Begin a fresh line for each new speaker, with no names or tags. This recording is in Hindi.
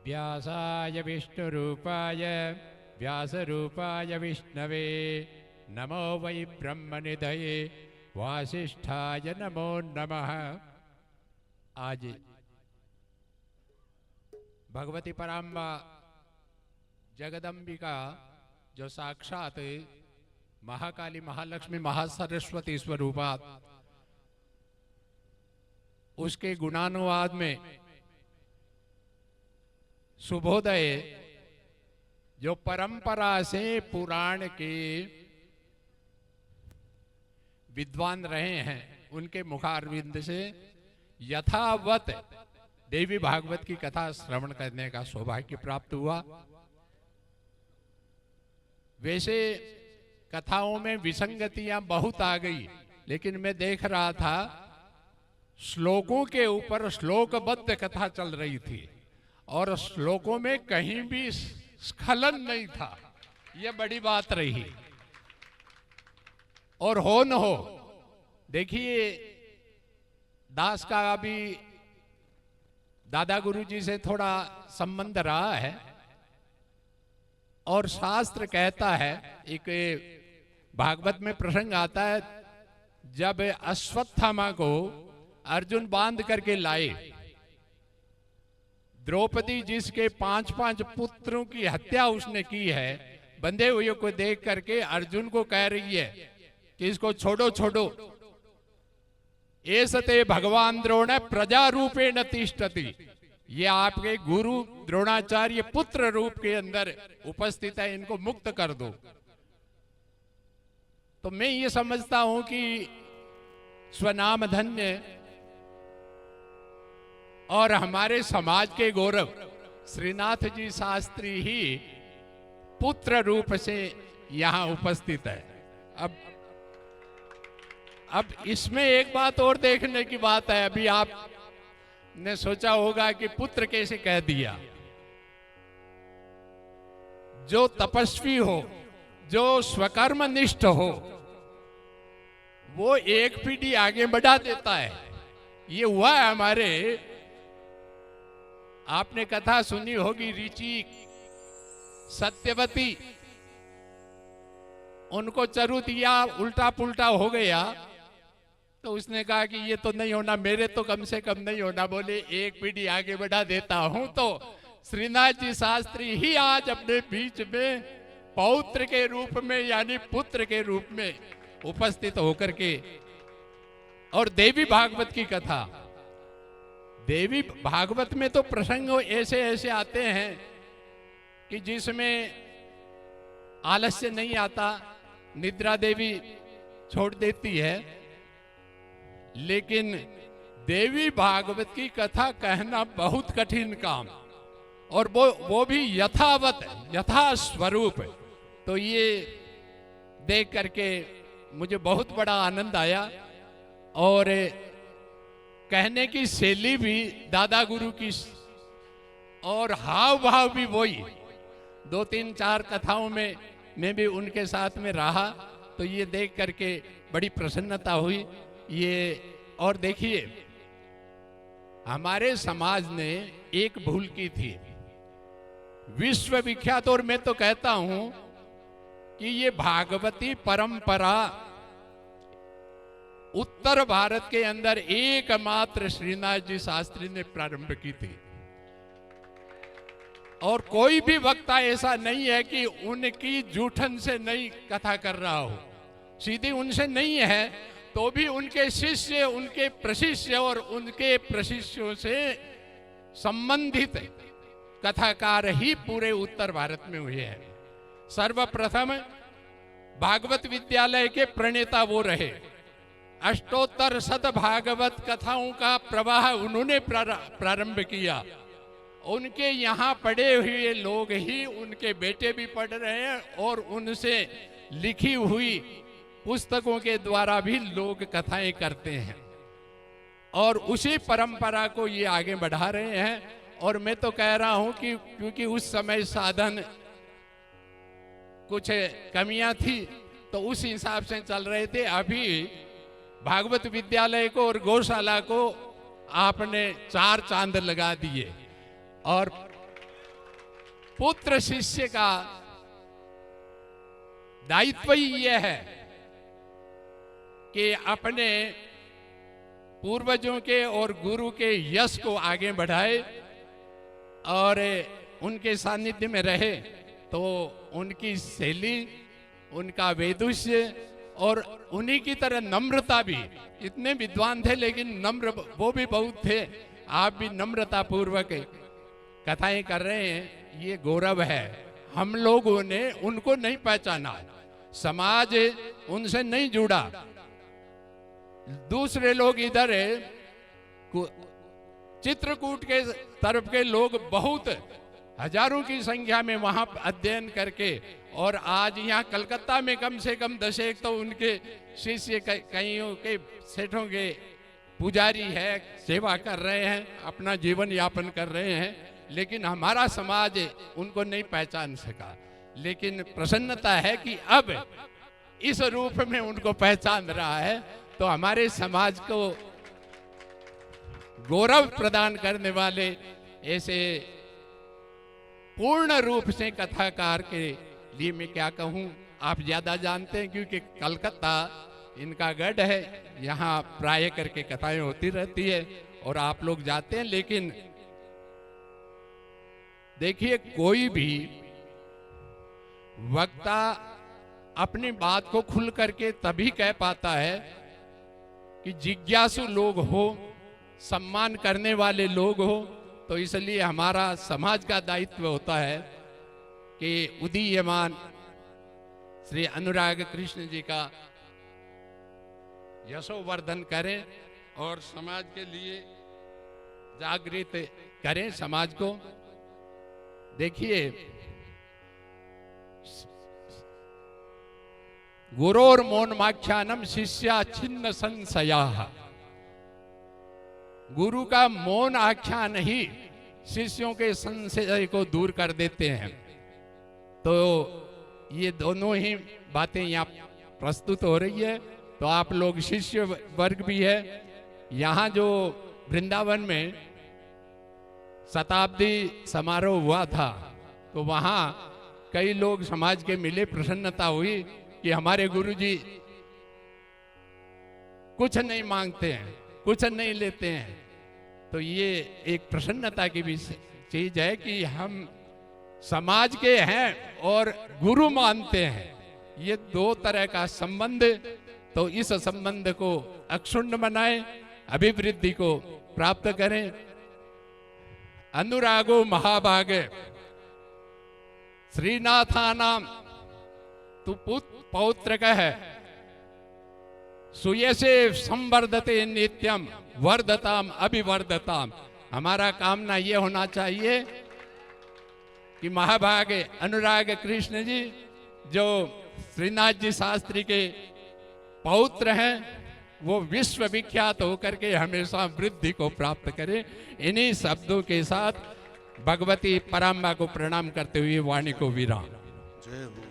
व्यासाय विष्णुरूपाय व्यासरूपाय विष्णवे नमो वै ब्रह्मनिधये वासिष्ठाय नमो नमः। आज भगवती पराम्बा जगदम्बिका जो साक्षात महाकाली महालक्ष्मी महासरस्वती स्वरूपात, उसके गुणानुवाद में सुबोधय जो परंपरा से पुराण के विद्वान रहे हैं, उनके मुखारविंद से यथावत देवी भागवत की कथा श्रवण करने का सौभाग्य प्राप्त हुआ। वैसे कथाओं में विसंगतियां बहुत आ गई, लेकिन मैं देख रहा था श्लोकों के ऊपर श्लोकबद्ध कथा चल रही थी और श्लोकों में कहीं भी स्खलन नहीं था। यह बड़ी बात रही। और हो न हो, देखिए दास का अभी दादा गुरु जी से थोड़ा संबंध रहा है और शास्त्र कहता है, एक भागवत में प्रसंग आता है, जब अश्वत्थामा को अर्जुन बांध करके लाए, द्रौपदी जिसके 5-5 पुत्रों की हत्या उसने की है, बंधे हुए को देख करके अर्जुन को कह रही है कि इसको छोड़ो छोड़ो। एसते भगवान द्रोण प्रजा रूपेण तिष्ठति, ये आपके गुरु द्रोणाचार्य पुत्र रूप के अंदर उपस्थित है, इनको मुक्त कर दो। तो मैं ये समझता हूं कि स्वनाम धन्य और हमारे समाज के गौरव श्रीनाथ जी शास्त्री ही पुत्र रूप से यहां उपस्थित है। अब इसमें एक बात और देखने की बात है। अभी आपने सोचा होगा कि पुत्र कैसे कह दिया। जो तपस्वी हो, जो स्वकर्मनिष्ठ हो, वो एक पीढ़ी आगे बढ़ा देता है। ये हुआ है हमारे, आपने कथा सुनी होगी ऋचि सत्यवती, उनको चरु दिया, उल्टा पुल्टा हो गया, तो उसने कहा कि ये तो नहीं होना, मेरे तो कम से कम नहीं होना, बोले एक पीढ़ी आगे बढ़ा देता हूं। तो श्रीनाथ जी शास्त्री ही आज अपने बीच में पौत्र के रूप में यानी पुत्र के रूप में उपस्थित होकर के, और देवी भागवत की कथा, देवी भागवत में तो प्रसंग ऐसे ऐसे आते हैं कि जिसमें आलस्य नहीं आता, निद्रा देवी छोड़ देती है, लेकिन देवी भागवत की कथा कहना बहुत कठिन काम, और वो भी यथावत यथा स्वरूप। तो ये देख करके मुझे बहुत बड़ा आनंद आया, और कहने की शैली भी दादा गुरु की और हाव भाव भी वही। 2-3-4 कथाओं में मैं भी उनके साथ में रहा, तो ये देख करके बड़ी प्रसन्नता हुई। ये और देखिए, हमारे समाज ने एक भूल की थी, विश्व विख्यात, और मैं तो कहता हूं कि ये भागवती परंपरा उत्तर भारत के अंदर एकमात्र श्रीनाथ जी शास्त्री ने प्रारंभ की थी, और कोई भी वक्ता ऐसा नहीं है कि उनकी जूठन से नहीं कथा कर रहा हो, सीधी उनसे नहीं है, तो भी उनके शिष्य, उनके प्रशिष्य और उनके प्रशिष्यों से संबंधित कथाकार ही पूरे उत्तर भारत में हुए हैं। सर्वप्रथम भागवत विद्यालय के प्रणेता वो रहे। अष्टोत्तर शत भागवत कथाओं का प्रवाह उन्होंने प्रारंभ किया। उनके यहाँ पढ़े हुए लोग ही उनके बेटे भी पढ़ रहे हैं, और उनसे लिखी हुई पुस्तकों के द्वारा भी लोग कथाएं करते हैं, और उसी परंपरा को ये आगे बढ़ा रहे हैं। और मैं तो कह रहा हूं कि क्योंकि उस समय साधन कुछ कमियां थी, तो उस हिसाब से चल रहे थे। अभी भागवत विद्यालय को और गौशाला को आपने 4 चांद लगा दिए, और पुत्र शिष्य का दायित्व ही यह है कि अपने पूर्वजों के और गुरु के यश को आगे बढ़ाए और उनके सानिध्य में रहे, तो उनकी शैली, उनका वेदुष्य और उन्हीं की तरह नम्रता भी, इतने विद्वान थे लेकिन नम्र वो भी बहुत थे। आप भी नम्रता पूर्वक कथाएं कर रहे हैं, ये गौरव है। हम लोगों ने उनको नहीं पहचाना, समाज उनसे नहीं जुड़ा। दूसरे लोग इधर चित्रकूट के तरफ के लोग बहुत हजारों की संख्या में वहां अध्ययन करके, और आज यहाँ कलकत्ता में कम से कम 10 एक तो उनके शिष्य कईयों के सेठों के पुजारी है, सेवा कर रहे हैं, अपना जीवन यापन कर रहे हैं, लेकिन हमारा समाज उनको नहीं पहचान सका। लेकिन प्रसन्नता है कि अब इस रूप में उनको पहचान रहा है, तो हमारे समाज को गौरव प्रदान करने वाले ऐसे पूर्ण रूप से कथाकार के लिए मैं क्या कहूं, आप ज्यादा जानते हैं क्योंकि कलकत्ता इनका गढ़ है, यहाँ प्राय करके कथाएं होती रहती है और आप लोग जाते हैं। लेकिन देखिए, कोई भी वक्ता अपनी बात को खुल करके तभी कह पाता है कि जिज्ञासु लोग हो, सम्मान करने वाले लोग हो। तो इसलिए हमारा समाज का दायित्व होता है कि उदीयमान श्री अनुराग कृष्ण जी का यशोवर्धन करें और समाज के लिए जागृत करें समाज को। देखिए, गुरोर मौनमाख्यानम शिष्या छिन्न संशया। गुरु का मौन आख्यान ही शिष्यों के संशय को दूर कर देते हैं। तो ये दोनों ही बातें यहाँ प्रस्तुत हो रही है। तो आप लोग शिष्य वर्ग भी है। यहाँ जो वृंदावन में शताब्दी समारोह हुआ था, तो वहाँ कई लोग समाज के मिले, प्रसन्नता हुई कि हमारे गुरुजी कुछ नहीं मांगते हैं, कुछ नहीं लेते हैं। तो ये एक प्रसन्नता की भी चीज है कि हम समाज के हैं और गुरु मानते हैं। ये दो तरह का संबंध, तो इस संबंध को अक्षुण्ण बनाएं, अभिवृद्धि को प्राप्त करें। अनुरागो महाभागे श्रीनाथानाम तु पौत्र कह सुयसे संवर्धते नित्यम वर्धताम अभिवर्धताम। हमारा कामना ये होना चाहिए कि महाभागे अनुराग कृष्ण जी जो श्रीनाथ जी शास्त्री के पौत्र हैं, वो विश्व विख्यात होकर के हमेशा वृद्धि को प्राप्त करें। इन्हीं शब्दों के साथ भगवती पराम्बा को प्रणाम करते हुए वाणी को विराम। जय हो।